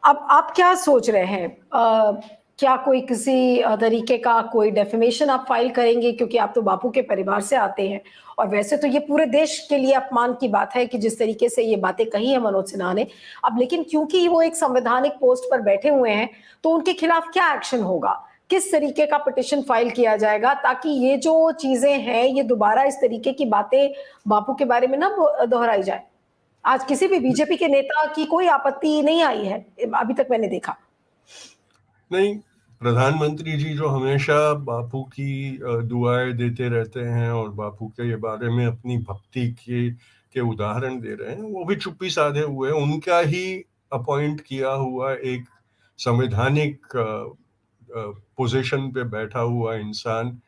अब आप क्या सोच रहे हैं? क्या कोई किसी तरीके का कोई डेफेमेशन आप फाइल करेंगे, क्योंकि आप तो बापू के परिवार से आते हैं और वैसे तो ये पूरे देश के लिए अपमान की बात है कि जिस तरीके से ये बातें कही है मनोज सिन्हा ने। अब लेकिन क्योंकि वो एक संवैधानिक पोस्ट पर बैठे हुए हैं, तो उनके खिलाफ क्या एक्शन होगा? किस तरीके का पिटिशन फाइल किया जाएगा ताकि ये जो चीजें हैं, ये दोबारा इस तरीके की बातें बापू के बारे में ना दोहराई जाए? आज किसी भी बीजेपी के नेता की कोई आपत्ति नहीं आई है, अभी तक मैंने देखा। नहीं, प्रधानमंत्री जी जो हमेशा बापू की दुआएं देते रहते हैं और बापू के बारे में अपनी भक्ति के उदाहरण दे रहे हैं, वो भी चुप्पी साधे हुए हैं। उनका ही अपॉइंट किया हुआ एक संवैधानिक पोजीशन पे बैठा हुआ इंसान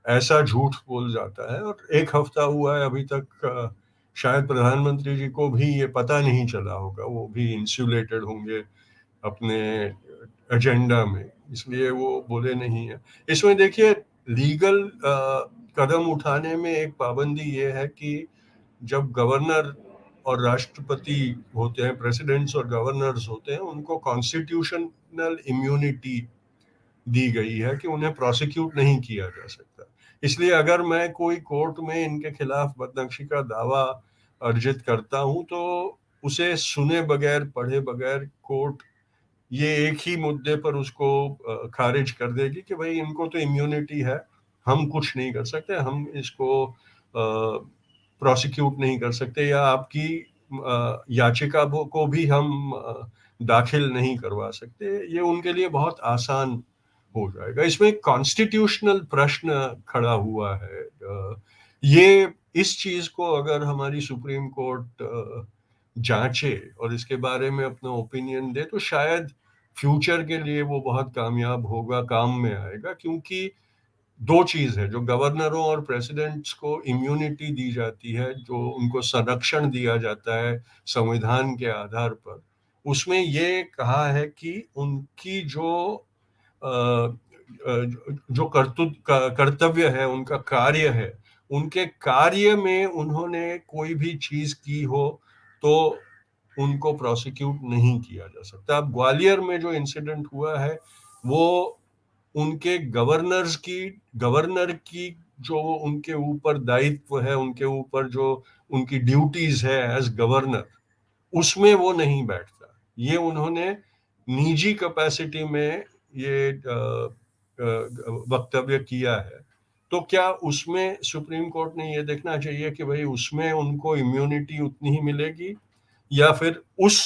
ऐसा झूठ बोल जाता है। और एक हफ्ता हुआ है अभी तक, शायद प्रधानमंत्री जी को भी ये पता नहीं चला होगा, वो भी इंसुलेटेड होंगे अपने एजेंडा में, इसलिए वो बोले नहीं है। इसमें देखिए, लीगल कदम उठाने में एक पाबंदी ये है कि जब गवर्नर और राष्ट्रपति होते हैं, प्रेसिडेंट्स और गवर्नर्स होते हैं, उनको कॉन्स्टिट्यूशनल इम्यूनिटी दी गई है कि उन्हें प्रोसिक्यूट नहीं किया जा सकता। इसलिए अगर मैं कोई कोर्ट में इनके खिलाफ बदनक्षी का दावा अर्जित करता हूं, तो उसे सुने बगैर, पढ़े बगैर कोर्ट ये एक ही मुद्दे पर उसको खारिज कर देगी कि भाई इनको तो इम्यूनिटी है, हम कुछ नहीं कर सकते, हम इसको प्रोसिक्यूट नहीं कर सकते, या आपकी याचिका को भी हम दाखिल नहीं करवा सकते। ये उनके लिए बहुत आसान हो जाएगा। इसमें कॉन्स्टिट्यूशनल प्रश्न खड़ा हुआ है। ये इस चीज को अगर हमारी सुप्रीम कोर्ट जांचे और इसके बारे में अपना ओपिनियन दे, तो शायद फ्यूचर के लिए वो बहुत कामयाब होगा, काम में आएगा। क्योंकि दो चीज है, जो गवर्नरों और प्रेसिडेंट्स को इम्यूनिटी दी जाती है, जो उनको संरक्षण दिया जाता है संविधान के आधार पर, उसमें ये कहा है कि उनकी जो कर्तव्य है, उनका कार्य है, उनके कार्य में उन्होंने कोई भी चीज की हो तो उनको प्रोसिक्यूट नहीं किया जा सकता। अब ग्वालियर में जो इंसिडेंट हुआ है, वो उनके गवर्नर की जो उनके ऊपर दायित्व है, उनके ऊपर जो उनकी ड्यूटीज है एज गवर्नर, उसमें वो नहीं बैठता। ये उन्होंने निजी कैपेसिटी में ये वक्तव्य किया है। तो क्या उसमें सुप्रीम कोर्ट ने ये देखना चाहिए कि भाई उसमें उनको इम्यूनिटी उतनी ही मिलेगी, या फिर उस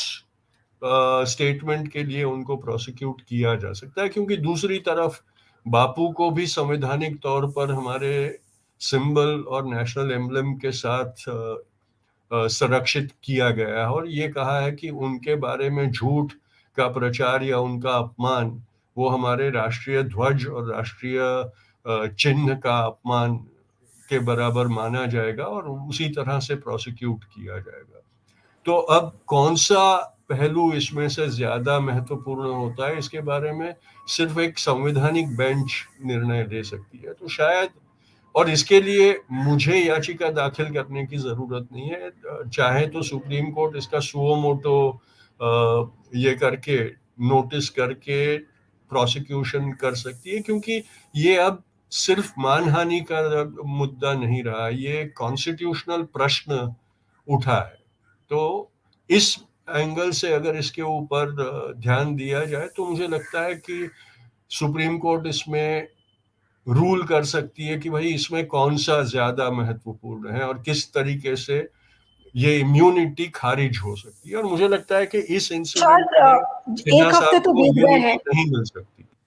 स्टेटमेंट के लिए उनको प्रोसिक्यूट किया जा सकता है? क्योंकि दूसरी तरफ बापू को भी संवैधानिक तौर पर हमारे सिंबल और नेशनल एम्बलम के साथ संरक्षित किया गया है, और ये कहा है कि उनके बारे में झूठ का प्रचार या उनका अपमान वो हमारे राष्ट्रीय ध्वज और राष्ट्रीय चिन्ह का अपमान के बराबर माना जाएगा और उसी तरह से प्रोसिक्यूट किया जाएगा। तो अब कौन सा पहलू इसमें से ज्यादा महत्वपूर्ण होता है, इसके बारे में सिर्फ एक संवैधानिक बेंच निर्णय ले सकती है। तो शायद, और इसके लिए मुझे याचिका दाखिल करने की जरूरत नहीं है। चाहे तो सुप्रीम कोर्ट इसका सुओ मोटो ये करके, नोटिस करके प्रोसिक्यूशन कर सकती है, क्योंकि ये अब सिर्फ मानहानि का मुद्दा नहीं रहा, ये कॉन्स्टिट्यूशनल प्रश्न उठा है। तो इस एंगल से अगर इसके ऊपर ध्यान दिया जाए, तो मुझे लगता है कि सुप्रीम कोर्ट इसमें रूल कर सकती है कि भाई इसमें कौन सा ज्यादा महत्वपूर्ण है और किस तरीके से ये इम्यूनिटी खारिज हो सकती है। और मुझे लगता है कि इस इंसिडेंट में शायद सिन्हा एक हफ्ते साहब तो को बीत गए इम्यूनिटी हैं। नहीं मिल सकती।